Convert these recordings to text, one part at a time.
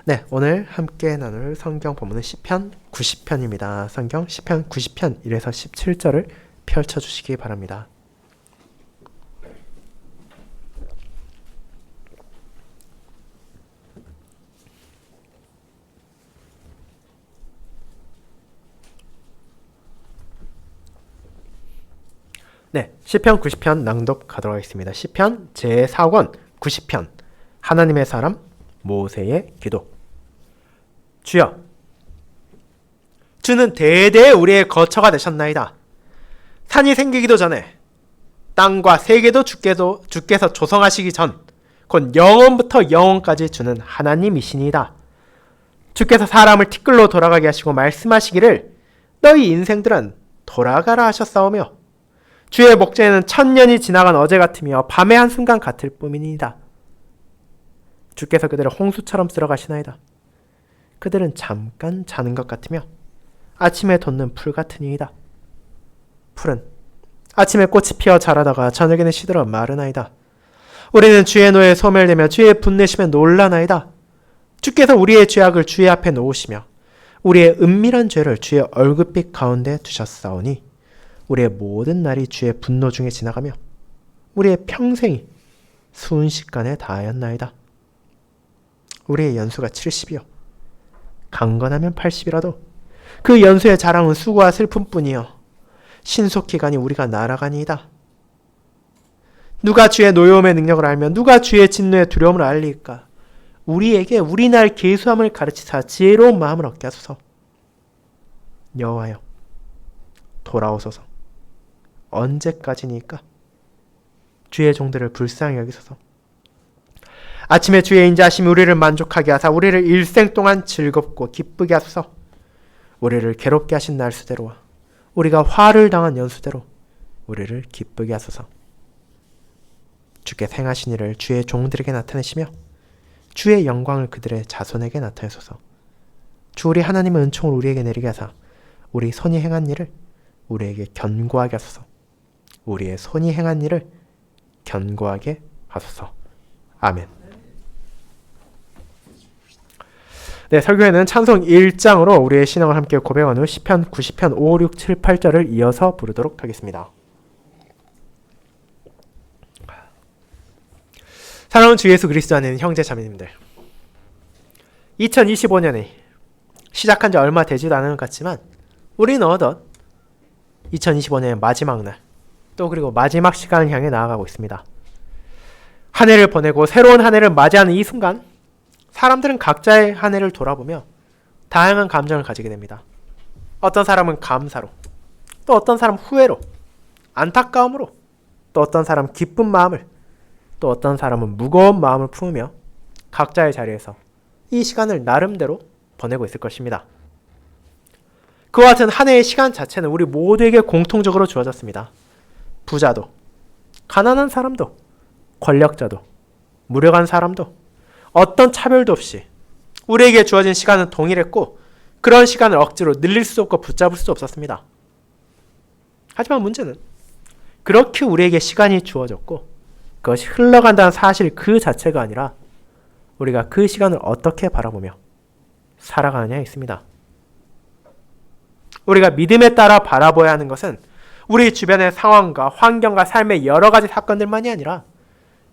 네, 오늘 함께 나눌 성경 본문은 시편 90편입니다. 성경 시편 90편 1에서 17절을 펼쳐주시기 바랍니다. 네, 시편 90편 낭독하도록 하겠습니다. 시편 제4권 90편 하나님의 사람 모세의 기도. 주여, 주는 대대에 우리의 거처가 되셨나이다. 산이 생기기도 전에 땅과 세계도 주께서 조성하시기 전 곧 영원부터 영원까지 주는 하나님이시니이다. 주께서 사람을 티끌로 돌아가게 하시고 말씀하시기를 너희 인생들은 돌아가라 하셨사오며 주의 목전에는 1000년이 지나간 어제 같으며 밤의 한순간 같을 뿐이니이다. 주께서 그들을 홍수처럼 쓸어가시나이다. 그들은 잠깐 자는 것 같으며 아침에 돋는 풀 같으니이다. 풀은 아침에 꽃이 피어 자라다가 저녁에는 시들어 마르나이다. 우리는 주의 노에 소멸되며 주의 분내심에 놀라나이다. 주께서 우리의 죄악을 주의 앞에 놓으시며 우리의 은밀한 죄를 주의 얼굴빛 가운데 두셨사오니 우리의 모든 날이 주의 분노 중에 지나가며 우리의 평생이 순식간에 다하였나이다. 우리의 연수가 70이요 강건하면 80이라도 그 연수의 자랑은 수고와 슬픔뿐이요 신속히 가니 우리가 날아가니이다. 누가 주의 노여움의 능력을 알며 누가 주의 진노의 두려움을 알리까? 우리에게 우리 날 계수함을 가르치사 지혜로운 마음을 얻게 하소서. 여호와여, 돌아오소서. 언제까지니까? 주의 종들을 불쌍히 여기소서. 아침에 주의 인자하심이 우리를 만족하게 하사 우리를 일생 동안 즐겁고 기쁘게 하소서. 우리를 괴롭게 하신 날수대로와 우리가 화를 당한 연수대로 우리를 기쁘게 하소서. 주께 행하신 일을 주의 종들에게 나타내시며 주의 영광을 그들의 자손에게 나타내소서. 주 우리 하나님의 은총을 우리에게 내리게 하사 우리 손이 행한 일을 우리에게 견고하게 하소서. 우리의 손이 행한 일을 견고하게 하소서. 아멘. 네, 설교에는 찬송 1장으로 우리의 신앙을 함께 고백한 후 시편 90편 5, 6, 7, 8절을 이어서 부르도록 하겠습니다. 사랑하는 주 예수 그리스도 안에 형제 자매님들, 2025년에 시작한 지 얼마 되지도 않은 것 같지만 우리는 어덧 2025년의 마지막 날, 또 그리고 마지막 시간을 향해 나아가고 있습니다. 한 해를 보내고 새로운 한 해를 맞이하는 이 순간, 사람들은 각자의 한 해를 돌아보며 다양한 감정을 가지게 됩니다. 어떤 사람은 감사로, 또 어떤 사람은 후회로, 안타까움으로, 또 어떤 사람은 기쁜 마음을, 또 어떤 사람은 무거운 마음을 품으며 각자의 자리에서 이 시간을 나름대로 보내고 있을 것입니다. 그와 같은 한 해의 시간 자체는 우리 모두에게 공통적으로 주어졌습니다. 부자도, 가난한 사람도, 권력자도, 무력한 사람도 어떤 차별도 없이 우리에게 주어진 시간은 동일했고 그런 시간을 억지로 늘릴 수 없고 붙잡을 수 없었습니다. 하지만 문제는 그렇게 우리에게 시간이 주어졌고 그것이 흘러간다는 사실 그 자체가 아니라 우리가 그 시간을 어떻게 바라보며 살아가느냐에 있습니다. 우리가 믿음에 따라 바라봐야 하는 것은 우리 주변의 상황과 환경과 삶의 여러 가지 사건들만이 아니라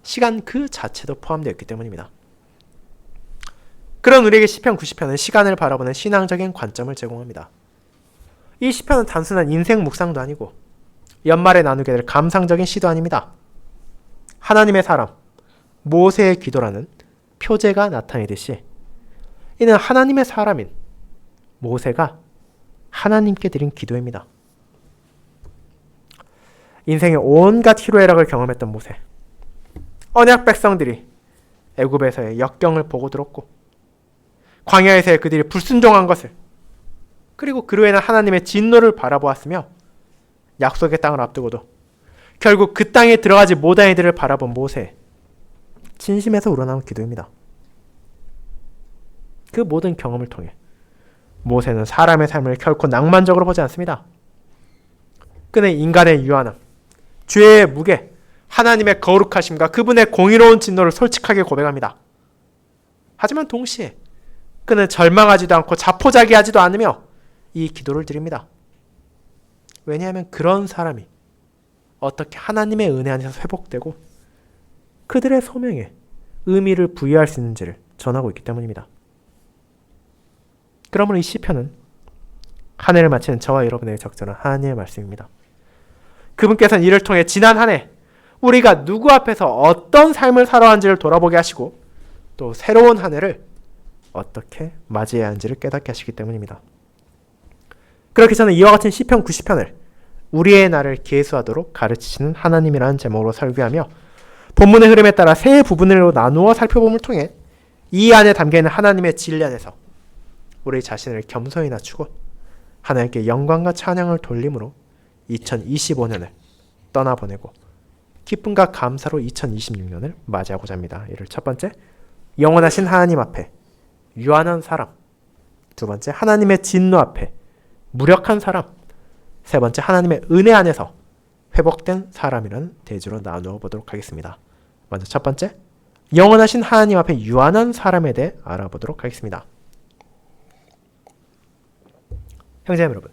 시간 그 자체도 포함되어 있기 때문입니다. 그런 우리에게 시편 90편은 시간을 바라보는 신앙적인 관점을 제공합니다. 이 시편은 단순한 인생 묵상도 아니고 연말에 나누게 될 감상적인 시도 아닙니다. 하나님의 사람, 모세의 기도라는 표제가 나타내듯이 이는 하나님의 사람인 모세가 하나님께 드린 기도입니다. 인생의 온갖 희로애락을 경험했던 모세, 언약 백성들이 애굽에서의 역경을 보고 들었고 광야에서의 그들이 불순종한 것을, 그리고 그로 인한 하나님의 진노를 바라보았으며 약속의 땅을 앞두고도 결국 그 땅에 들어가지 못한 이들을 바라본 모세, 진심에서 우러나온 기도입니다. 그 모든 경험을 통해 모세는 사람의 삶을 결코 낭만적으로 보지 않습니다. 그는 인간의 유한함, 죄의 무게, 하나님의 거룩하심과 그분의 공의로운 진노를 솔직하게 고백합니다. 하지만 동시에 그는 절망하지도 않고 자포자기하지도 않으며 이 기도를 드립니다. 왜냐하면 그런 사람이 어떻게 하나님의 은혜 안에서 회복되고 그들의 소명에 의미를 부여할 수 있는지를 전하고 있기 때문입니다. 그러므로 이 시편은 한 해를 마치는 저와 여러분에게 적절한 하나님의 말씀입니다. 그분께서는 이를 통해 지난 한 해 우리가 누구 앞에서 어떤 삶을 살아왔는지를 돌아보게 하시고 또 새로운 한 해를 어떻게 맞이해야 하는지를 깨닫게 하시기 때문입니다. 그렇게 저는 이와 같은 시편 90편을 우리의 날을 계수하도록 가르치시는 하나님이라는 제목으로 설교하며 본문의 흐름에 따라 세 부분으로 나누어 살펴봄을 통해 이 안에 담겨있는 하나님의 진리 안에서 우리 자신을 겸손히 낮추고 하나님께 영광과 찬양을 돌림으로 2025년을 떠나보내고 기쁨과 감사로 2026년을 맞이하고자 합니다. 이를 첫 번째, 영원하신 하나님 앞에 유한한 사람. 두 번째, 하나님의 진노 앞에 무력한 사람. 세 번째, 하나님의 은혜 안에서 회복된 사람이라는 대주로 나누어 보도록 하겠습니다. 먼저 첫 번째, 영원하신 하나님 앞에 유한한 사람에 대해 알아보도록 하겠습니다. 형제님 여러분,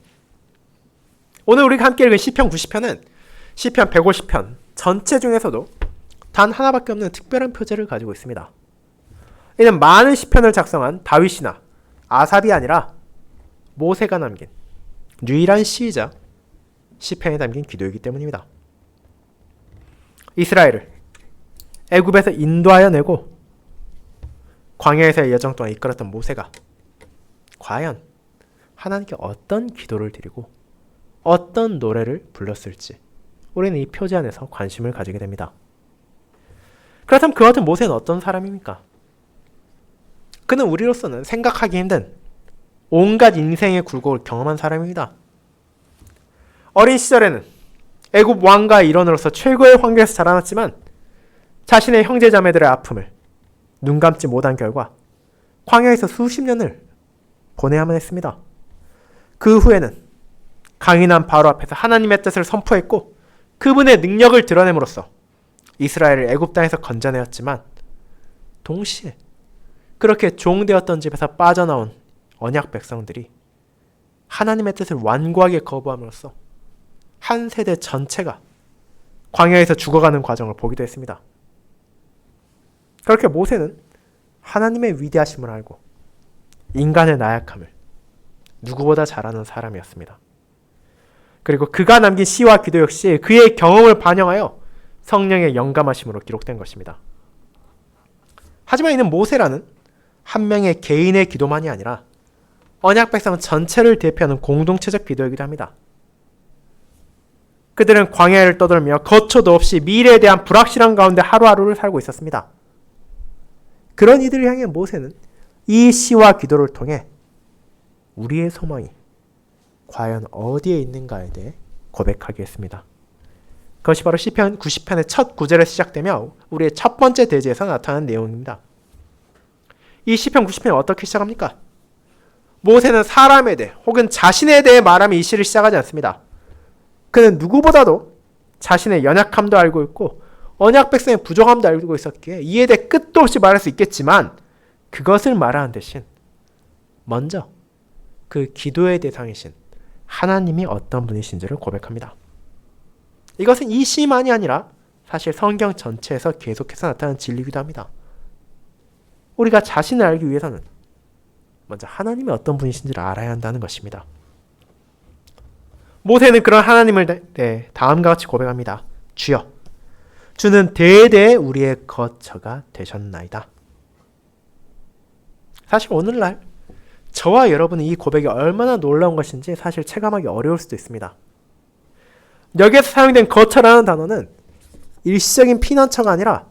오늘 우리가 함께 읽은 시편 90편은 시편 150편 전체 중에서도 단 하나밖에 없는 특별한 표제를 가지고 있습니다. 이는 많은 시편을 작성한 다윗이나 아삽이 아니라 모세가 남긴 유일한 시이자 시편에 담긴 기도이기 때문입니다. 이스라엘을 애굽에서 인도하여 내고 광야에서의 여정 동안 이끌었던 모세가 과연 하나님께 어떤 기도를 드리고 어떤 노래를 불렀을지 우리는 이 표제 안에서 관심을 가지게 됩니다. 그렇다면 그와 같은 모세는 어떤 사람입니까? 그는 우리로서는 생각하기 힘든 온갖 인생의 굴곡을 경험한 사람입니다. 어린 시절에는 애굽 왕가의 일원으로서 최고의 환경에서 자라났지만 자신의 형제자매들의 아픔을 눈 감지 못한 결과 광야에서 수십 년을 보내야만 했습니다. 그 후에는 강인한 바로 앞에서 하나님의 뜻을 선포했고 그분의 능력을 드러냄으로써 이스라엘을 애굽 땅에서 건져내었지만 동시에 그렇게 종되었던 집에서 빠져나온 언약 백성들이 하나님의 뜻을 완고하게 거부함으로써 한 세대 전체가 광야에서 죽어가는 과정을 보기도 했습니다. 그렇게 모세는 하나님의 위대하심을 알고 인간의 나약함을 누구보다 잘 아는 사람이었습니다. 그리고 그가 남긴 시와 기도 역시 그의 경험을 반영하여 성령의 영감하심으로 기록된 것입니다. 하지만 이는 모세라는 한 명의 개인의 기도만이 아니라 언약 백성 전체를 대표하는 공동체적 기도이기도 합니다. 그들은 광야를 떠돌며 거처도 없이 미래에 대한 불확실한 가운데 하루하루를 살고 있었습니다. 그런 이들을 향해 모세는 이 시와 기도를 통해 우리의 소망이 과연 어디에 있는가에 대해 고백하게 했습니다. 그것이 바로 시편 90편의 첫 구절에서 시작되며 우리의 첫 번째 대지에서 나타나는 내용입니다. 이 시편 90편이 어떻게 시작합니까? 모세는 사람에 대해 혹은 자신에 대해 말하며 이 시를 시작하지 않습니다. 그는 누구보다도 자신의 연약함도 알고 있고 언약 백성의 부족함도 알고 있었기에 이에 대해 끝도 없이 말할 수 있겠지만 그것을 말하는 대신 먼저 그 기도의 대상이신 하나님이 어떤 분이신지를 고백합니다. 이것은 이 시만이 아니라 사실 성경 전체에서 계속해서 나타나는 진리이기도 합니다. 우리가 자신을 알기 위해서는 먼저 하나님이 어떤 분이신지를 알아야 한다는 것입니다. 모세는 그런 하나님을 다음과 같이 고백합니다. 주여, 주는 대대에 우리의 거처가 되셨나이다. 사실 오늘날 저와 여러분은 이 고백이 얼마나 놀라운 것인지 사실 체감하기 어려울 수도 있습니다. 여기에서 사용된 거처라는 단어는 일시적인 피난처가 아니라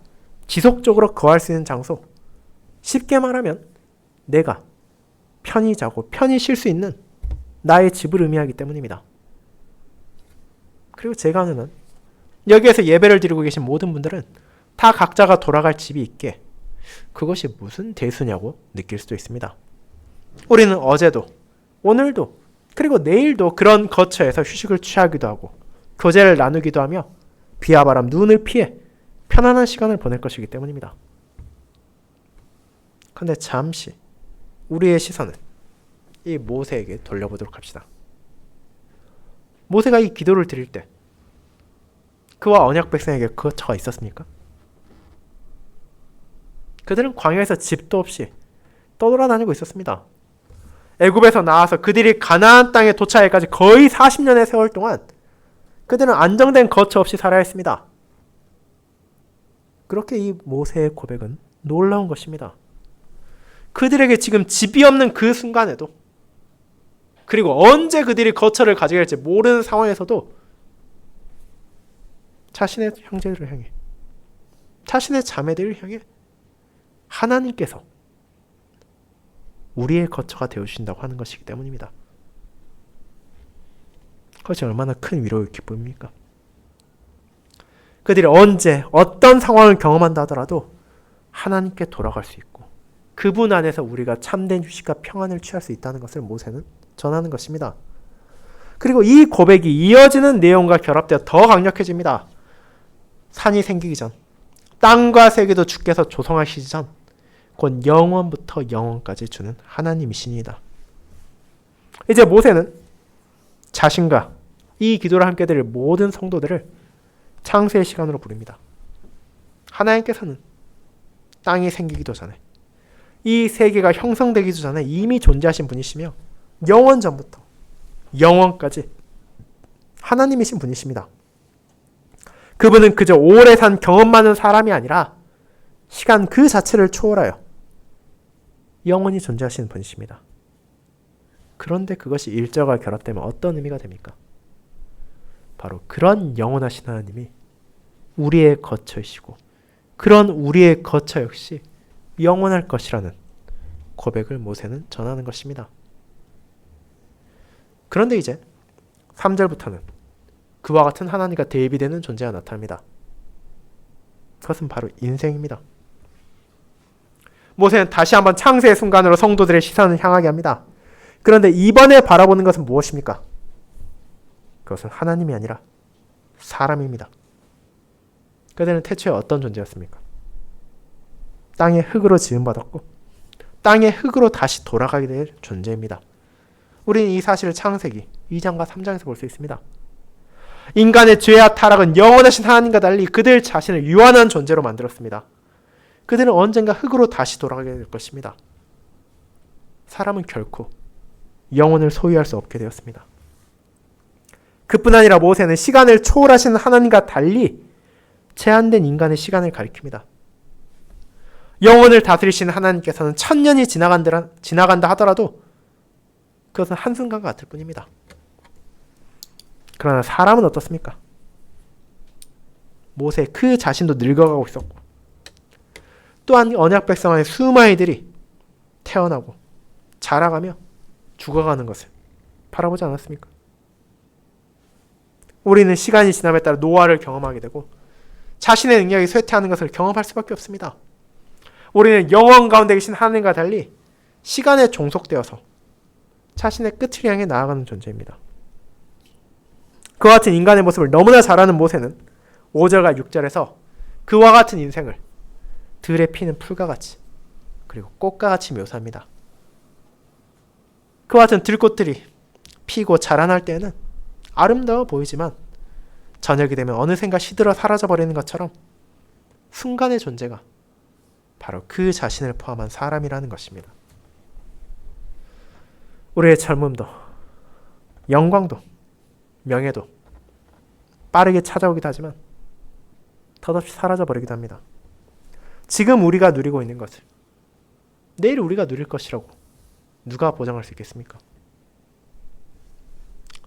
지속적으로 거할 수 있는 장소, 쉽게 말하면 내가 편히 자고 편히 쉴 수 있는 나의 집을 의미하기 때문입니다. 그리고 제가 아는 한 여기에서 예배를 드리고 계신 모든 분들은 다 각자가 돌아갈 집이 있기에 그것이 무슨 대수냐고 느낄 수도 있습니다. 우리는 어제도 오늘도 그리고 내일도 그런 거처에서 휴식을 취하기도 하고 교제를 나누기도 하며 비와 바람, 눈을 피해 편안한 시간을 보낼 것이기 때문입니다. 그런데 잠시 우리의 시선을 이 모세에게 돌려보도록 합시다. 모세가 이 기도를 드릴 때 그와 언약 백성에게 거처가 있었습니까? 그들은 광야에서 집도 없이 떠돌아다니고 있었습니다. 애굽에서 나와서 그들이 가나안 땅에 도착하기까지 거의 40년의 세월 동안 그들은 안정된 거처 없이 살아야 했습니다. 그렇게 이 모세의 고백은 놀라운 것입니다. 그들에게 지금 집이 없는 그 순간에도, 그리고 언제 그들이 거처를 가지게 될지 모르는 상황에서도 자신의 형제들을 향해, 자신의 자매들을 향해 하나님께서 우리의 거처가 되어주신다고 하는 것이기 때문입니다. 그것이 얼마나 큰 위로의 기쁨입니까? 그들이 언제 어떤 상황을 경험한다 하더라도 하나님께 돌아갈 수 있고 그분 안에서 우리가 참된 휴식과 평안을 취할 수 있다는 것을 모세는 전하는 것입니다. 그리고 이 고백이 이어지는 내용과 결합되어 더 강력해집니다. 산이 생기기 전, 땅과 세계도 주께서 조성하시기 전, 곧 영원부터 영원까지 주는 하나님이시니이다. 이제 모세는 자신과 이 기도를 함께 드릴 모든 성도들을 창세의 시간으로 부릅니다. 하나님께서는 땅이 생기기도 전에, 이 세계가 형성되기도 전에 이미 존재하신 분이시며 영원 전부터 영원까지 하나님이신 분이십니다. 그분은 그저 오래 산 경험 많은 사람이 아니라 시간 그 자체를 초월하여 영원히 존재하시는 분이십니다. 그런데 그것이 일절과 결합되면 어떤 의미가 됩니까? 바로 그런 영원하신 하나님이 우리의 거처이시고 그런 우리의 거처 역시 영원할 것이라는 고백을 모세는 전하는 것입니다. 그런데 이제 3절부터는 그와 같은 하나님과 대비되는 존재가 나타납니다. 그것은 바로 인생입니다. 모세는 다시 한번 창세의 순간으로 성도들의 시선을 향하게 합니다. 그런데 이번에 바라보는 것은 무엇입니까? 그것은 하나님이 아니라 사람입니다. 그들은 태초에 어떤 존재였습니까? 땅의 흙으로 지음받았고 땅의 흙으로 다시 돌아가게 될 존재입니다. 우리는 이 사실을 창세기 2장과 3장에서 볼 수 있습니다. 인간의 죄와 타락은 영원하신 하나님과 달리 그들 자신을 유한한 존재로 만들었습니다. 그들은 언젠가 흙으로 다시 돌아가게 될 것입니다. 사람은 결코 영혼을 소유할 수 없게 되었습니다. 그뿐 아니라 모세는 시간을 초월하시는 하나님과 달리 제한된 인간의 시간을 가리킵니다. 영혼을 다스리시는 하나님께서는 1000년이 지나간다 하더라도 그것은 한순간 같을 뿐입니다. 그러나 사람은 어떻습니까? 모세 그 자신도 늙어가고 있었고 또한 언약 백성 안에 수많이들이 태어나고 자라가며 죽어가는 것을 바라보지 않았습니까? 우리는 시간이 지남에 따라 노화를 경험하게 되고 자신의 능력이 쇠퇴하는 것을 경험할 수밖에 없습니다. 우리는 영원 가운데 계신 하나님과 달리 시간에 종속되어서 자신의 끝을 향해 나아가는 존재입니다. 그와 같은 인간의 모습을 너무나 잘 아는 모세는 5절과 6절에서 그와 같은 인생을 들에 피는 풀과 같이 그리고 꽃과 같이 묘사합니다. 그와 같은 들꽃들이 피고 자라날 때에는 아름다워 보이지만 저녁이 되면 어느샌가 시들어 사라져버리는 것처럼 순간의 존재가 바로 그 자신을 포함한 사람이라는 것입니다. 우리의 젊음도 영광도 명예도 빠르게 찾아오기도 하지만 덧없이 사라져버리기도 합니다. 지금 우리가 누리고 있는 것을 내일 우리가 누릴 것이라고 누가 보장할 수 있겠습니까?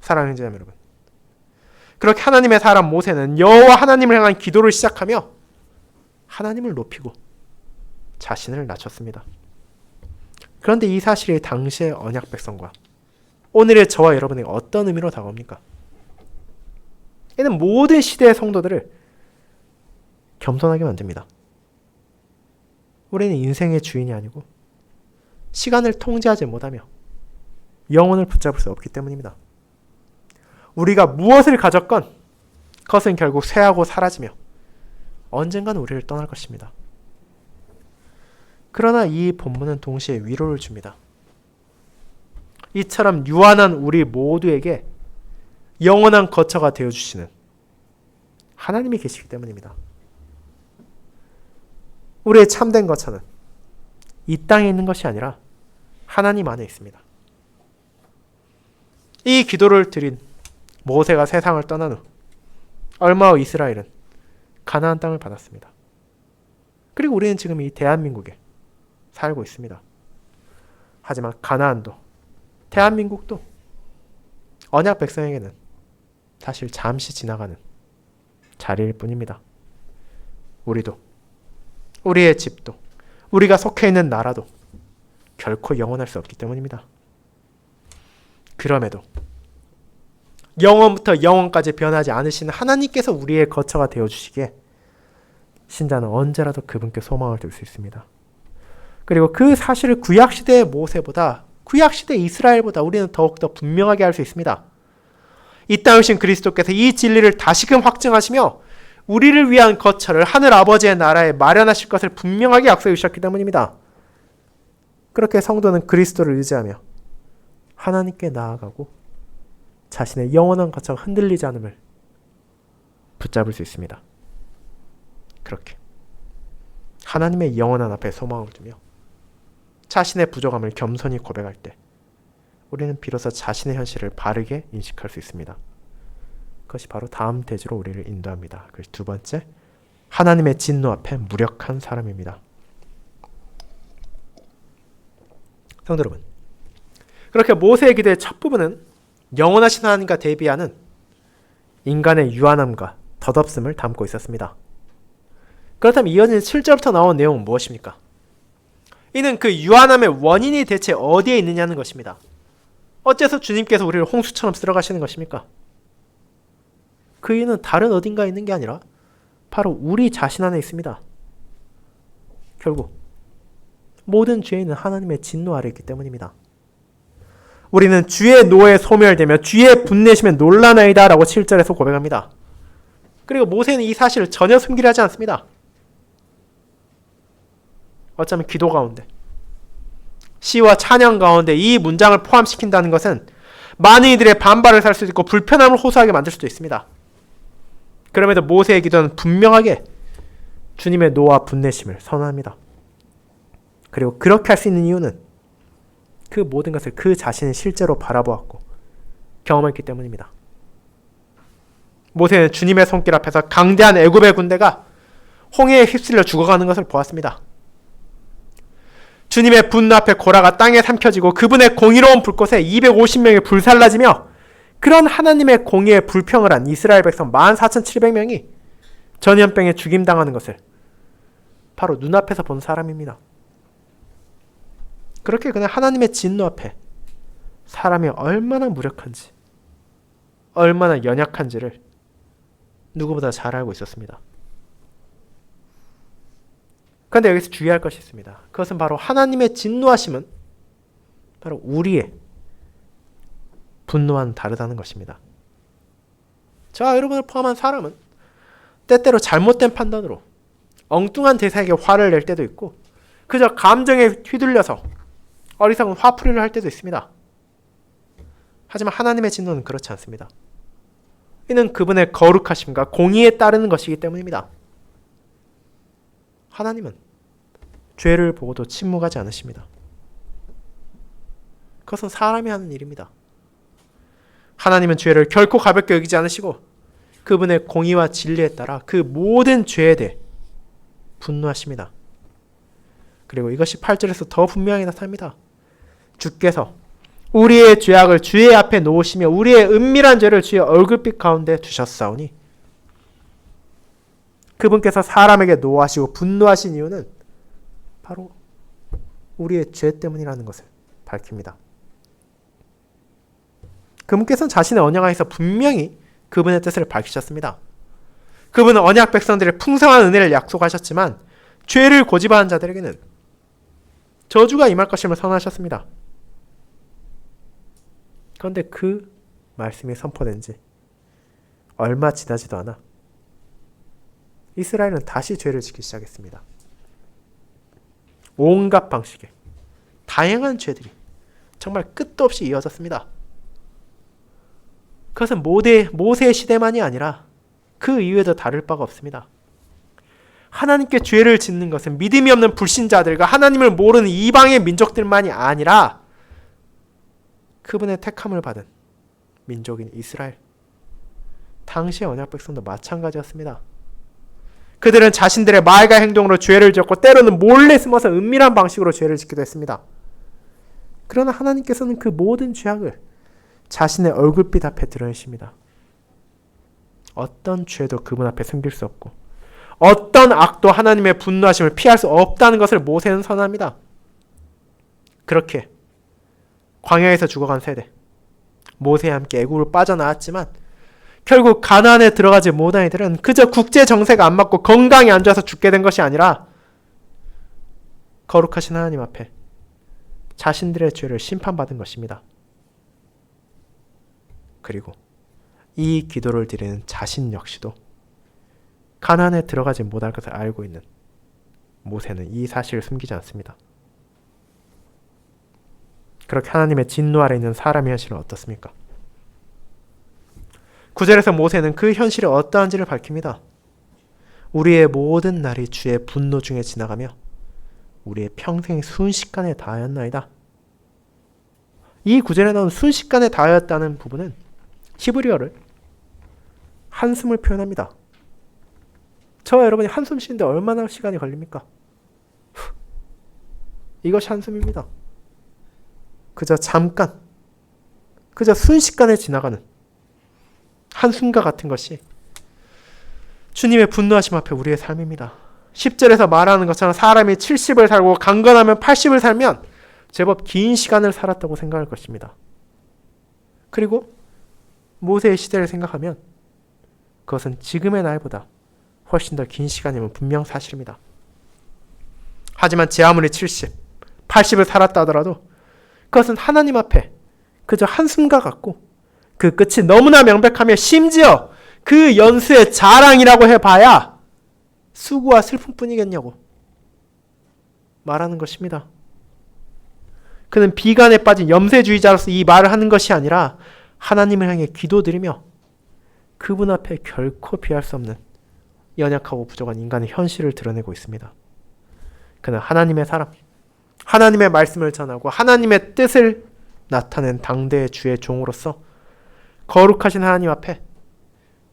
사랑하는 자매 여러분, 그렇게 하나님의 사람 모세는 여호와 하나님을 향한 기도를 시작하며 하나님을 높이고 자신을 낮췄습니다. 그런데 이 사실이 당시의 언약 백성과 오늘의 저와 여러분에게 어떤 의미로 다가옵니까? 이는 모든 시대의 성도들을 겸손하게 만듭니다. 우리는 인생의 주인이 아니고 시간을 통제하지 못하며 영혼을 붙잡을 수 없기 때문입니다. 우리가 무엇을 가졌건 그것은 결국 쇠하고 사라지며 언젠가는 우리를 떠날 것입니다. 그러나 이 본문은 동시에 위로를 줍니다. 이처럼 유한한 우리 모두에게 영원한 거처가 되어주시는 하나님이 계시기 때문입니다. 우리의 참된 거처는 이 땅에 있는 것이 아니라 하나님 안에 있습니다. 이 기도를 드린 모세가 세상을 떠난 후 얼마 후 이스라엘은 가나안 땅을 받았습니다. 그리고 우리는 지금 이 대한민국에 살고 있습니다. 하지만 가나안도 대한민국도 언약 백성에게는 사실 잠시 지나가는 자리일 뿐입니다. 우리도, 우리의 집도, 우리가 속해 있는 나라도 결코 영원할 수 없기 때문입니다. 그럼에도 영원부터 영원까지 변하지 않으시는 하나님께서 우리의 거처가 되어주시기에 신자는 언제라도 그분께 소망을 둘 수 있습니다. 그리고 그 사실을 구약시대의 모세보다, 구약시대 이스라엘보다 우리는 더욱더 분명하게 알 수 있습니다. 이 땅에 오신 그리스도께서 이 진리를 다시금 확증하시며 우리를 위한 거처를 하늘 아버지의 나라에 마련하실 것을 분명하게 약속해 주셨기 때문입니다. 그렇게 성도는 그리스도를 의지하며 하나님께 나아가고 자신의 영원한 거처가 흔들리지 않음을 붙잡을 수 있습니다. 그렇게 하나님의 영원한 앞에 소망을 두며 자신의 부족함을 겸손히 고백할 때 우리는 비로소 자신의 현실을 바르게 인식할 수 있습니다. 그것이 바로 다음 대지로 우리를 인도합니다. 그래서 두 번째, 하나님의 진노 앞에 무력한 사람입니다. 성도 여러분, 그렇게 모세의 기도의 첫 부분은 영원하신 하나님과 대비하는 인간의 유한함과 덧없음을 담고 있었습니다. 그렇다면 이어지는 7절부터 나온 내용은 무엇입니까? 이는 그 유한함의 원인이 대체 어디에 있느냐는 것입니다. 어째서 주님께서 우리를 홍수처럼 쓸어가시는 것입니까? 그 이유는 다른 어딘가에 있는 게 아니라 바로 우리 자신 안에 있습니다. 결국 모든 죄인은 하나님의 진노 아래 있기 때문입니다. 우리는 주의 노에 소멸되며 주의 분내심에 놀라나이다 라고 7절에서 고백합니다. 그리고 모세는 이 사실을 전혀 숨기려 하지 않습니다. 어쩌면 기도 가운데, 시와 찬양 가운데 이 문장을 포함시킨다는 것은 많은 이들의 반발을 살 수도 있고 불편함을 호소하게 만들 수도 있습니다. 그럼에도 모세의 기도는 분명하게 주님의 노와 분내심을 선언합니다. 그리고 그렇게 할 수 있는 이유는 그 모든 것을 그 자신이 실제로 바라보았고 경험했기 때문입니다. 모세는 주님의 손길 앞에서 강대한 애굽의 군대가 홍해에 휩쓸려 죽어가는 것을 보았습니다. 주님의 분노 앞에 고라가 땅에 삼켜지고 그분의 공의로운 불꽃에 250명이 불살라지며 그런 하나님의 공의에 불평을 한 이스라엘 백성 14,700명이 전염병에 죽임당하는 것을 바로 눈앞에서 본 사람입니다. 그렇게 그는 하나님의 진노 앞에 사람이 얼마나 무력한지, 얼마나 연약한지를 누구보다 잘 알고 있었습니다. 그런데 여기서 주의할 것이 있습니다. 그것은 바로 하나님의 진노하심은 바로 우리의 분노와는 다르다는 것입니다. 저와 여러분을 포함한 사람은 때때로 잘못된 판단으로 엉뚱한 대상에게 화를 낼 때도 있고 그저 감정에 휘둘려서 어리석은 화풀이를 할 때도 있습니다. 하지만 하나님의 진노는 그렇지 않습니다. 이는 그분의 거룩하심과 공의에 따르는 것이기 때문입니다. 하나님은 죄를 보고도 침묵하지 않으십니다. 그것은 사람이 하는 일입니다. 하나님은 죄를 결코 가볍게 여기지 않으시고 그분의 공의와 진리에 따라 그 모든 죄에 대해 분노하십니다. 그리고 이것이 8절에서 더 분명히 나타납니다. 주께서 우리의 죄악을 주의 앞에 놓으시며 우리의 은밀한 죄를 주의 얼굴빛 가운데 두셨사오니 그분께서 사람에게 노하시고 분노하신 이유는 바로 우리의 죄 때문이라는 것을 밝힙니다. 그분께서는 자신의 언약 안에서 분명히 그분의 뜻을 밝히셨습니다. 그분은 언약 백성들의 풍성한 은혜를 약속하셨지만 죄를 고집하는 자들에게는 저주가 임할 것임을 선언하셨습니다. 그런데 그 말씀이 선포된 지 얼마 지나지도 않아 이스라엘은 다시 죄를 지기 시작했습니다. 온갖 방식의 다양한 죄들이 정말 끝도 없이 이어졌습니다. 그것은 모세 시대만이 아니라 그 이후에도 다를 바가 없습니다. 하나님께 죄를 짓는 것은 믿음이 없는 불신자들과 하나님을 모르는 이방의 민족들만이 아니라 그분의 택함을 받은 민족인 이스라엘, 당시의 언약 백성도 마찬가지였습니다. 그들은 자신들의 말과 행동으로 죄를 지었고 때로는 몰래 숨어서 은밀한 방식으로 죄를 짓기도 했습니다. 그러나 하나님께서는 그 모든 죄악을 자신의 얼굴빛 앞에 드러내십니다. 어떤 죄도 그분 앞에 숨길 수 없고 어떤 악도 하나님의 분노하심을 피할 수 없다는 것을 모세는 선언합니다. 그렇게 광야에서 죽어간 세대, 모세와 함께 애굽으로 빠져나왔지만 결국 가나안에 들어가지 못한 이들은 그저 국제 정세가 안 맞고 건강이 안 좋아서 죽게 된 것이 아니라 거룩하신 하나님 앞에 자신들의 죄를 심판받은 것입니다. 그리고 이 기도를 드리는 자신 역시도 가나안에 들어가지 못할 것을 알고 있는 모세는 이 사실을 숨기지 않습니다. 그렇게 하나님의 진노 아래 있는 사람의 현실은 어떻습니까? 9절에서 모세는 그 현실이 어떠한지를 밝힙니다. 우리의 모든 날이 주의 분노 중에 지나가며 우리의 평생이 순식간에 다하였나이다. 이 구절에 나온 순식간에 다하였다는 부분은 히브리어를 한숨을 표현합니다. 저와 여러분이 한숨 쉬는데 얼마나 시간이 걸립니까? 이것이 한숨입니다. 그저 잠깐, 그저 순식간에 지나가는 한숨과 같은 것이 주님의 분노하심 앞에 우리의 삶입니다. 10절에서 말하는 것처럼 사람이 70을 살고 강건하면 80을 살면 제법 긴 시간을 살았다고 생각할 것입니다. 그리고 모세의 시대를 생각하면 그것은 지금의 날보다 훨씬 더 긴 시간임은 분명 사실입니다. 하지만 제 아무리 70, 80을 살았다 하더라도 그것은 하나님 앞에 그저 한숨과 같고 그 끝이 너무나 명백하며 심지어 그 연수의 자랑이라고 해봐야 수고와 슬픔뿐이겠냐고 말하는 것입니다. 그는 비관에 빠진 염세주의자로서 이 말을 하는 것이 아니라 하나님을 향해 기도드리며 그분 앞에 결코 비할 수 없는 연약하고 부족한 인간의 현실을 드러내고 있습니다. 그는 하나님의 사람, 하나님의 말씀을 전하고 하나님의 뜻을 나타낸 당대의 주의 종으로서 거룩하신 하나님 앞에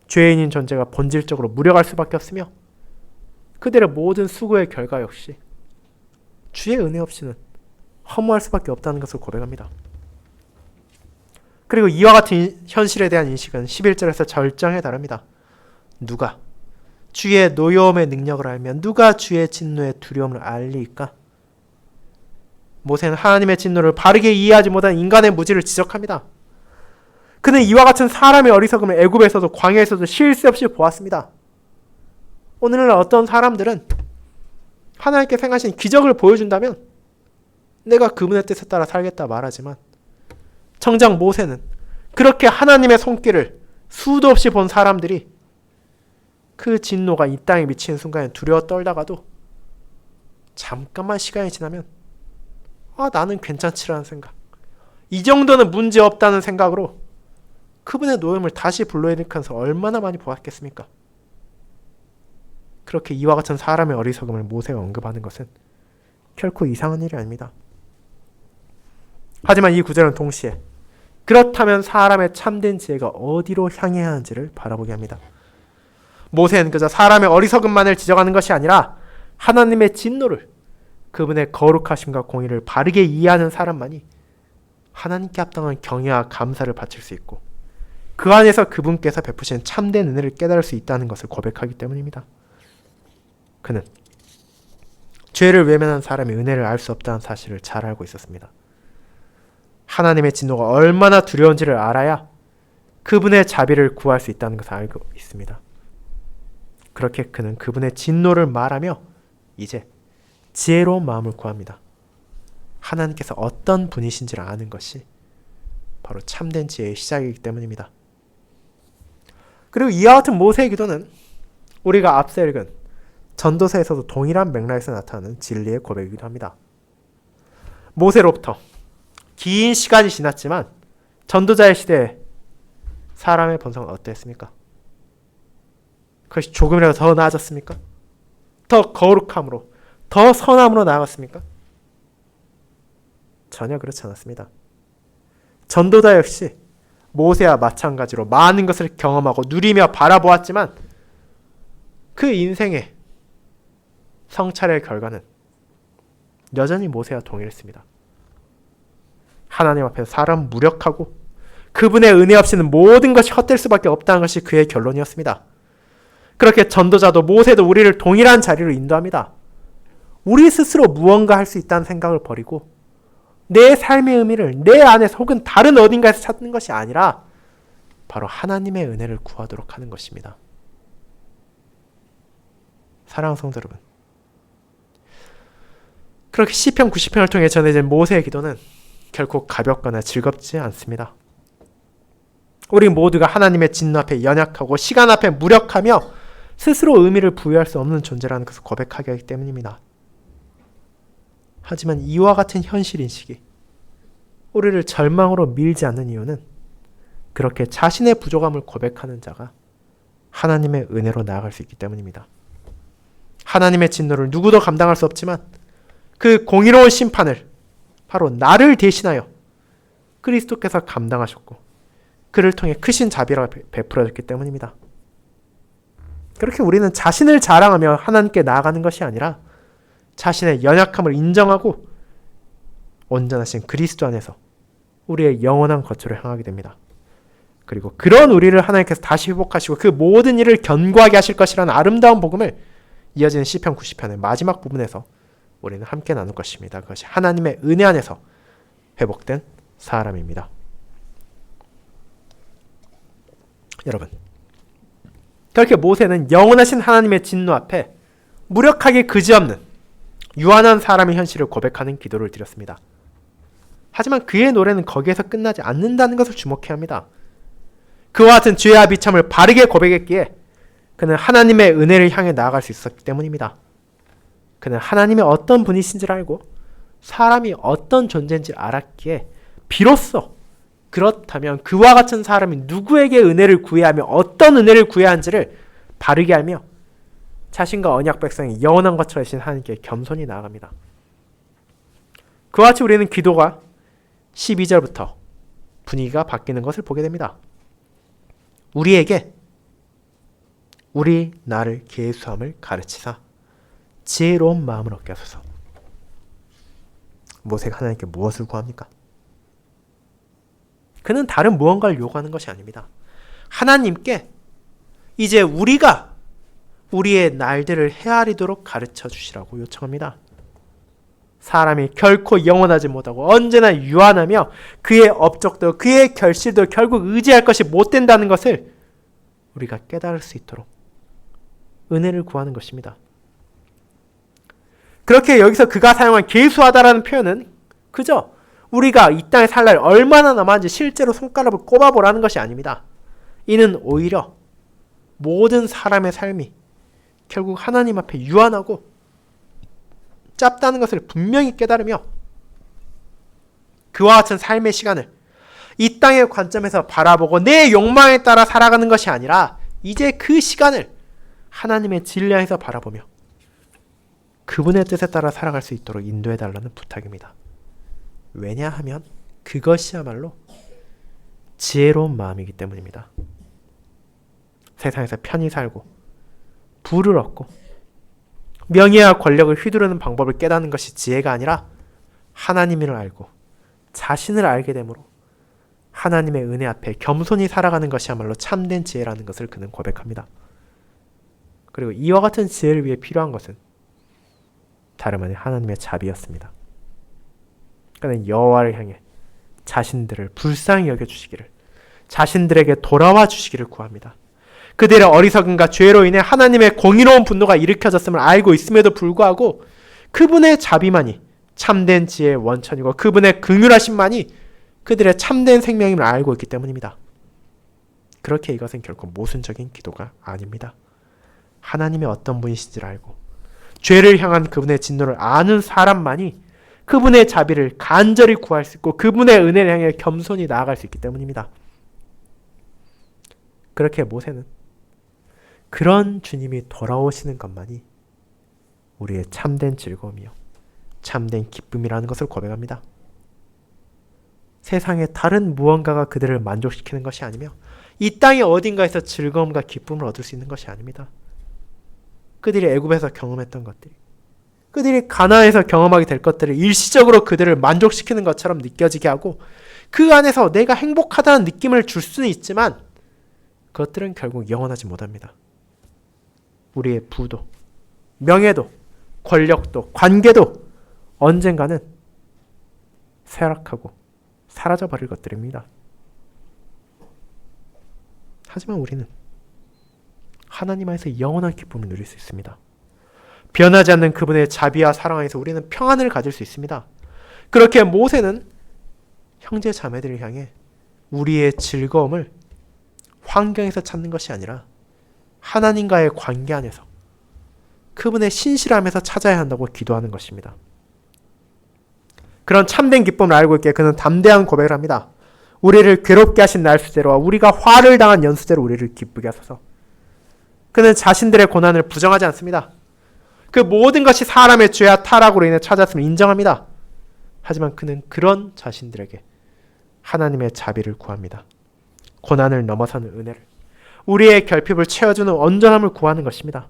죄인인 존재가 본질적으로 무력할 수밖에 없으며 그들의 모든 수고의 결과 역시 주의 은혜 없이는 허무할 수밖에 없다는 것을 고백합니다. 그리고 이와 같은 현실에 대한 인식은 11절에서 절정에 달합니다. 누가 주의 노여움의 능력을 알면 누가 주의 진노의 두려움을 알리까? 모세는 하나님의 진노를 바르게 이해하지 못한 인간의 무지를 지적합니다. 그는 이와 같은 사람의 어리석음을 애굽에서도 광야에서도 쉴 새 없이 보았습니다. 오늘날 어떤 사람들은 하나님께 행하신 기적을 보여준다면 내가 그분의 뜻에 따라 살겠다 말하지만 정작 모세는 그렇게 하나님의 손길을 수도 없이 본 사람들이 그 진노가 이 땅에 미치는 순간에 두려워 떨다가도 잠깐만 시간이 지나면 나는 괜찮지라는 생각, 이 정도는 문제없다는 생각으로 그분의 노임을 다시 불러일으켜서 얼마나 많이 보았겠습니까? 그렇게 이와 같은 사람의 어리석음을 모세가 언급하는 것은 결코 이상한 일이 아닙니다. 하지만 이 구절은 동시에 그렇다면 사람의 참된 지혜가 어디로 향해야 하는지를 바라보게 합니다. 모세는 그저 사람의 어리석음만을 지적하는 것이 아니라 하나님의 진노를, 그분의 거룩하심과 공의를 바르게 이해하는 사람만이 하나님께 합당한 경외와 감사를 바칠 수 있고 그 안에서 그분께서 베푸신 참된 은혜를 깨달을 수 있다는 것을 고백하기 때문입니다. 그는 죄를 외면한 사람이 은혜를 알 수 없다는 사실을 잘 알고 있었습니다. 하나님의 진노가 얼마나 두려운지를 알아야 그분의 자비를 구할 수 있다는 것을 알고 있습니다. 그렇게 그는 그분의 진노를 말하며 이제 지혜로운 마음을 구합니다. 하나님께서 어떤 분이신지를 아는 것이 바로 참된 지혜의 시작이기 때문입니다. 그리고 이와 같은 모세의 기도는 우리가 앞서 읽은 전도서에서도 동일한 맥락에서 나타나는 진리의 고백이기도 합니다. 모세로부터 긴 시간이 지났지만 전도자의 시대에 사람의 본성은 어땠습니까? 그것이 조금이라도 더 나아졌습니까? 더 거룩함으로, 더 선함으로 나아갔습니까? 전혀 그렇지 않았습니다. 전도자 역시 모세와 마찬가지로 많은 것을 경험하고 누리며 바라보았지만 그 인생의 성찰의 결과는 여전히 모세와 동일했습니다. 하나님 앞에서 사람 무력하고 그분의 은혜 없이는 모든 것이 헛될 수밖에 없다는 것이 그의 결론이었습니다. 그렇게 전도자도 모세도 우리를 동일한 자리로 인도합니다. 우리 스스로 무언가 할 수 있다는 생각을 버리고 내 삶의 의미를 내 안에서 혹은 다른 어딘가에서 찾는 것이 아니라 바로 하나님의 은혜를 구하도록 하는 것입니다. 사랑하는 성도 여러분, 그렇게 시편 90편을 통해 전해진 모세의 기도는 결코 가볍거나 즐겁지 않습니다. 우리 모두가 하나님의 진노 앞에 연약하고 시간 앞에 무력하며 스스로 의미를 부여할 수 없는 존재라는 것을 고백하게 하기 때문입니다. 하지만 이와 같은 현실인식이 우리를 절망으로 밀지 않는 이유는 그렇게 자신의 부족함을 고백하는 자가 하나님의 은혜로 나아갈 수 있기 때문입니다. 하나님의 진노를 누구도 감당할 수 없지만 그 공의로운 심판을 바로 나를 대신하여 그리스도께서 감당하셨고 그를 통해 크신 자비가 베풀어졌기 때문입니다. 그렇게 우리는 자신을 자랑하며 하나님께 나아가는 것이 아니라 자신의 연약함을 인정하고 온전하신 그리스도 안에서 우리의 영원한 거처로 향하게 됩니다. 그리고 그런 우리를 하나님께서 다시 회복하시고 그 모든 일을 견고하게 하실 것이라는 아름다운 복음을 이어지는 시편 90편의 마지막 부분에서 우리는 함께 나눌 것입니다. 그것이 하나님의 은혜 안에서 회복된 사람입니다. 여러분, 그렇게 모세는 영원하신 하나님의 진노 앞에 무력하게 그지없는 유한한 사람의 현실을 고백하는 기도를 드렸습니다. 하지만 그의 노래는 거기에서 끝나지 않는다는 것을 주목해야 합니다. 그와 같은 죄와 비참을 바르게 고백했기에 그는 하나님의 은혜를 향해 나아갈 수 있었기 때문입니다. 그는 하나님의 어떤 분이신지를 알고 사람이 어떤 존재인지 알았기에 비로소 그렇다면 그와 같은 사람이 누구에게 은혜를 구해야 하며 어떤 은혜를 구해야 하는지를 바르게 알며 자신과 언약 백성이 영원한 것처럼 하신 하나님께 겸손히 나아갑니다. 그와 같이 우리는 기도가 12절부터 분위기가 바뀌는 것을 보게 됩니다. 우리에게 우리 나를 계수함을 가르치사 지혜로운 마음을 얻게 하소서. 모세가 하나님께 무엇을 구합니까? 그는 다른 무언가를 요구하는 것이 아닙니다. 하나님께 이제 우리가 우리의 날들을 헤아리도록 가르쳐 주시라고 요청합니다. 사람이 결코 영원하지 못하고 언제나 유한하며 그의 업적도 그의 결실도 결국 의지할 것이 못 된다는 것을 우리가 깨달을 수 있도록 은혜를 구하는 것입니다. 그렇게 여기서 그가 사용한 계수하다라는 표현은 그저 우리가 이 땅에 살 날 얼마나 남았는지 실제로 손가락을 꼽아보라는 것이 아닙니다. 이는 오히려 모든 사람의 삶이 결국 하나님 앞에 유한하고 짧다는 것을 분명히 깨달으며 그와 같은 삶의 시간을 이 땅의 관점에서 바라보고 내 욕망에 따라 살아가는 것이 아니라 이제 그 시간을 하나님의 진리에서 바라보며 그분의 뜻에 따라 살아갈 수 있도록 인도해달라는 부탁입니다. 왜냐하면 그것이야말로 지혜로운 마음이기 때문입니다. 세상에서 편히 살고 부를 얻고 명예와 권력을 휘두르는 방법을 깨닫는 것이 지혜가 아니라 하나님을 알고 자신을 알게 되므로 하나님의 은혜 앞에 겸손히 살아가는 것이야말로 참된 지혜라는 것을 그는 고백합니다. 그리고 이와 같은 지혜를 위해 필요한 것은 다름 아닌 하나님의 자비였습니다. 그는 여호와를 향해 자신들을 불쌍히 여겨주시기를, 자신들에게 돌아와 주시기를 구합니다. 그들의 어리석음과 죄로 인해 하나님의 공의로운 분노가 일으켜졌음을 알고 있음에도 불구하고 그분의 자비만이 참된 지혜의 원천이고 그분의 긍휼하심만이 그들의 참된 생명임을 알고 있기 때문입니다. 그렇게 이것은 결코 모순적인 기도가 아닙니다. 하나님의 어떤 분이신지를 알고 죄를 향한 그분의 진노를 아는 사람만이 그분의 자비를 간절히 구할 수 있고 그분의 은혜를 향해 겸손히 나아갈 수 있기 때문입니다. 그렇게 모세는 그런 주님이 돌아오시는 것만이 우리의 참된 즐거움이요 참된 기쁨이라는 것을 고백합니다. 세상에 다른 무언가가 그들을 만족시키는 것이 아니며 이 땅의 어딘가에서 즐거움과 기쁨을 얻을 수 있는 것이 아닙니다. 그들이 애굽에서 경험했던 것들이, 그들이 가나안에서 경험하게 될 것들을 일시적으로 그들을 만족시키는 것처럼 느껴지게 하고 그 안에서 내가 행복하다는 느낌을 줄 수는 있지만 그것들은 결국 영원하지 못합니다. 우리의 부도, 명예도, 권력도, 관계도 언젠가는 쇠락하고 사라져버릴 것들입니다. 하지만 우리는 하나님 안에서 영원한 기쁨을 누릴 수 있습니다. 변하지 않는 그분의 자비와 사랑 안에서 우리는 평안을 가질 수 있습니다. 그렇게 모세는 형제 자매들을 향해 우리의 즐거움을 환경에서 찾는 것이 아니라 하나님과의 관계 안에서 그분의 신실함에서 찾아야 한다고 기도하는 것입니다. 그런 참된 기쁨을 알고 있기에 그는 담대한 고백을 합니다. 우리를 괴롭게 하신 날수대로와 우리가 화를 당한 연수대로 우리를 기쁘게 하소서. 그는 자신들의 고난을 부정하지 않습니다. 그 모든 것이 사람의 죄와 타락으로 인해 찾았음을 인정합니다. 하지만 그는 그런 자신들에게 하나님의 자비를 구합니다. 고난을 넘어서는 은혜를, 우리의 결핍을 채워주는 온전함을 구하는 것입니다.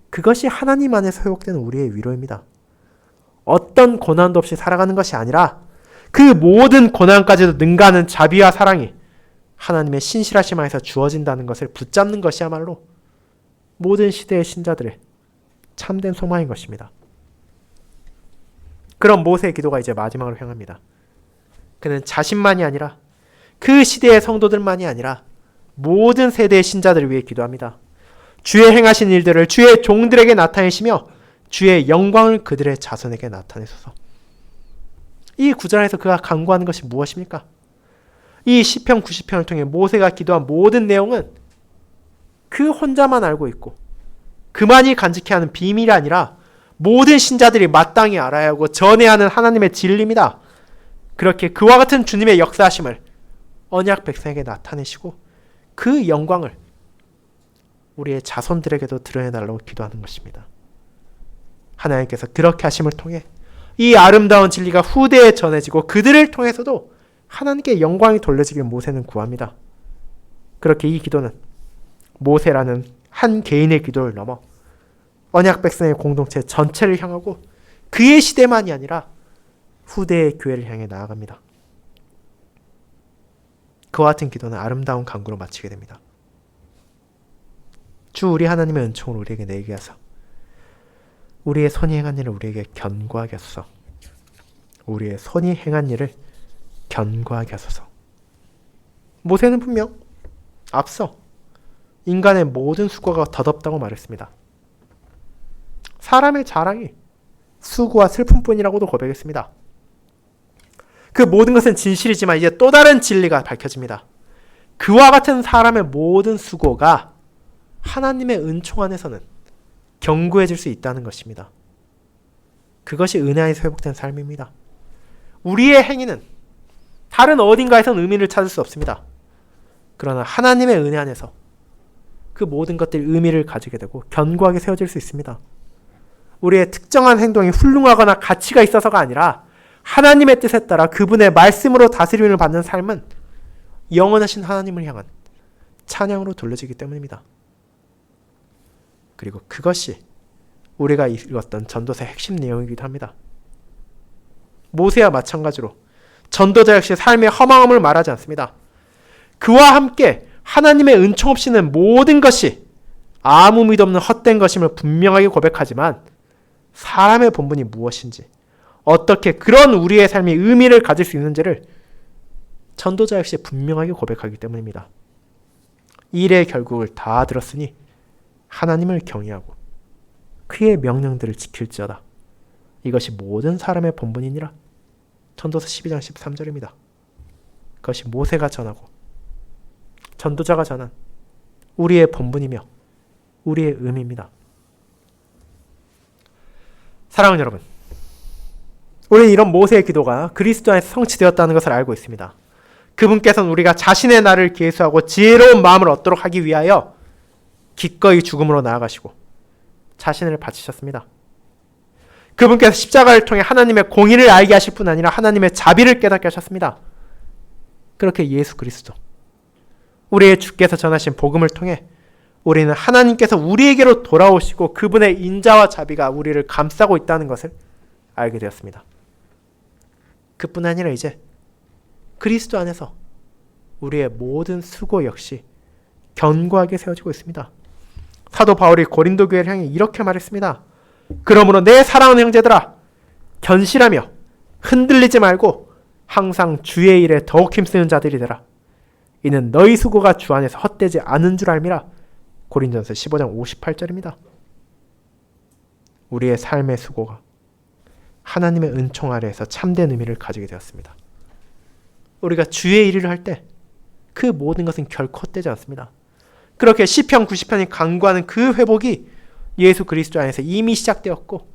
그것이 하나님 안에서 회복되는 우리의 위로입니다. 어떤 고난도 없이 살아가는 것이 아니라 그 모든 고난까지도 능가하는 자비와 사랑이 하나님의 신실하심 안에서 주어진다는 것을 붙잡는 것이야말로 모든 시대의 신자들의 참된 소망인 것입니다. 그런 모세의 기도가 이제 마지막으로 향합니다. 그는 자신만이 아니라 그 시대의 성도들만이 아니라 모든 세대의 신자들을 위해 기도합니다. 주의 행하신 일들을 주의 종들에게 나타내시며 주의 영광을 그들의 자손에게 나타내소서. 이 구절에서 그가 간구하는 것이 무엇입니까? 이 시편 90편을 통해 모세가 기도한 모든 내용은 그 혼자만 알고 있고 그만이 간직해야 하는 비밀이 아니라 모든 신자들이 마땅히 알아야 하고 전해야 하는 하나님의 진리입니다. 그렇게 그와 같은 주님의 역사하심을 언약 백성에게 나타내시고 그 영광을 우리의 자손들에게도 드러내달라고 기도하는 것입니다. 하나님께서 그렇게 하심을 통해 이 아름다운 진리가 후대에 전해지고 그들을 통해서도 하나님께 영광이 돌려지길 모세는 구합니다. 그렇게 이 기도는 모세라는 한 개인의 기도를 넘어 언약 백성의 공동체 전체를 향하고 그의 시대만이 아니라 후대의 교회를 향해 나아갑니다. 그와 같은 기도는 아름다운 간구로 마치게 됩니다. 주 우리 하나님의 은총을 우리에게 내게 하사 우리의 손이 행한 일을 우리에게 견고하게 하소서. 우리의 손이 행한 일을 견고하게 하소서. 모세는 분명 앞서 인간의 모든 수고가 덧없다고 말했습니다. 사람의 자랑이 수고와 슬픔뿐이라고도 고백했습니다. 그 모든 것은 진실이지만 이제 또 다른 진리가 밝혀집니다. 그와 같은 사람의 모든 수고가 하나님의 은총 안에서는 견고해질 수 있다는 것입니다. 그것이 은혜 안에서 회복된 삶입니다. 우리의 행위는 다른 어딘가에선 의미를 찾을 수 없습니다. 그러나 하나님의 은혜 안에서 그 모든 것들이 의미를 가지게 되고 견고하게 세워질 수 있습니다. 우리의 특정한 행동이 훌륭하거나 가치가 있어서가 아니라 하나님의 뜻에 따라 그분의 말씀으로 다스림을 받는 삶은 영원하신 하나님을 향한 찬양으로 돌려지기 때문입니다. 그리고 그것이 우리가 읽었던 전도서의 핵심 내용이기도 합니다. 모세와 마찬가지로 전도자 역시 삶의 허망함을 말하지 않습니다. 그와 함께 하나님의 은총 없이는 모든 것이 아무 의미도 없는 헛된 것임을 분명하게 고백하지만 사람의 본분이 무엇인지, 어떻게 그런 우리의 삶이 의미를 가질 수 있는지를 전도자 역시 분명하게 고백하기 때문입니다. 일의 결국을 다 들었으니 하나님을 경외하고 그의 명령들을 지킬지어다. 이것이 모든 사람의 본분이니라. 전도서 12장 13절입니다. 그것이 모세가 전하고 전도자가 전한 우리의 본분이며 우리의 의미입니다. 사랑하는 여러분, 우리는 이런 모세의 기도가 그리스도 안에서 성취되었다는 것을 알고 있습니다. 그분께서는 우리가 자신의 날을 계수하고 지혜로운 마음을 얻도록 하기 위하여 기꺼이 죽음으로 나아가시고 자신을 바치셨습니다. 그분께서 십자가를 통해 하나님의 공의를 알게 하실 뿐 아니라 하나님의 자비를 깨닫게 하셨습니다. 그렇게 예수 그리스도, 우리의 주께서 전하신 복음을 통해 우리는 하나님께서 우리에게로 돌아오시고 그분의 인자와 자비가 우리를 감싸고 있다는 것을 알게 되었습니다. 그뿐 아니라 이제 그리스도 안에서 우리의 모든 수고 역시 견고하게 세워지고 있습니다. 사도 바울이 고린도 교회를 향해 이렇게 말했습니다. 그러므로 내 사랑하는 형제들아, 견실하며 흔들리지 말고 항상 주의 일에 더욱 힘쓰는 자들이 되라. 이는 너희 수고가 주 안에서 헛되지 않은 줄 알미라. 고린전서 15장 58절입니다. 우리의 삶의 수고가 하나님의 은총 아래에서 참된 의미를 가지게 되었습니다. 우리가 주의 일을 할 때 그 모든 것은 결코 헛되지 않습니다. 그렇게 시편 90편이 강구하는 그 회복이 예수 그리스도 안에서 이미 시작되었고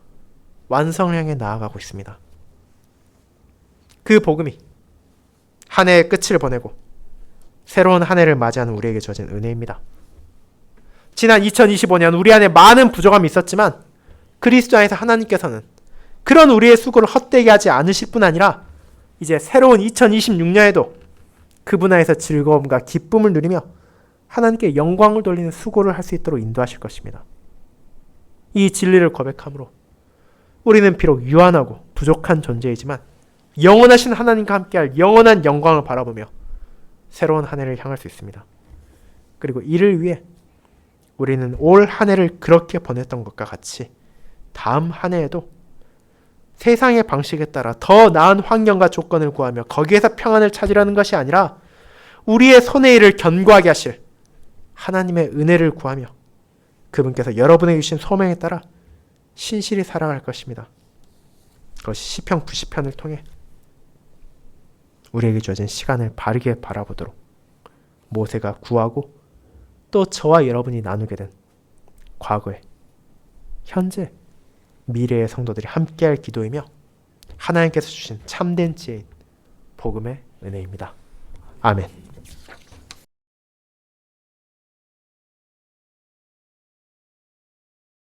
완성을 향해 나아가고 있습니다. 그 복음이 한 해의 끝을 보내고 새로운 한 해를 맞이하는 우리에게 주어진 은혜입니다. 지난 2025년 우리 안에 많은 부족함이 있었지만 그리스도 안에서 하나님께서는 그런 우리의 수고를 헛되게 하지 않으실 뿐 아니라 이제 새로운 2026년에도 그분 안에서 즐거움과 기쁨을 누리며 하나님께 영광을 돌리는 수고를 할 수 있도록 인도하실 것입니다. 이 진리를 고백함으로 우리는 비록 유한하고 부족한 존재이지만 영원하신 하나님과 함께할 영원한 영광을 바라보며 새로운 한 해를 향할 수 있습니다. 그리고 이를 위해 우리는 올 한 해를 그렇게 보냈던 것과 같이 다음 한 해에도 세상의 방식에 따라 더 나은 환경과 조건을 구하며 거기에서 평안을 찾으려는 것이 아니라 우리의 손의 일을 견고하게 하실 하나님의 은혜를 구하며 그분께서 여러분에게 주신 소명에 따라 신실히 살아갈 것입니다. 그것이 시편 90편을 통해 우리에게 주어진 시간을 바르게 바라보도록 모세가 구하고 또 저와 여러분이 나누게 된 과거에, 현재, 미래의 성도들이 함께할 기도이며 하나님께서 주신 참된 지혜인 복음의 은혜입니다. 아멘.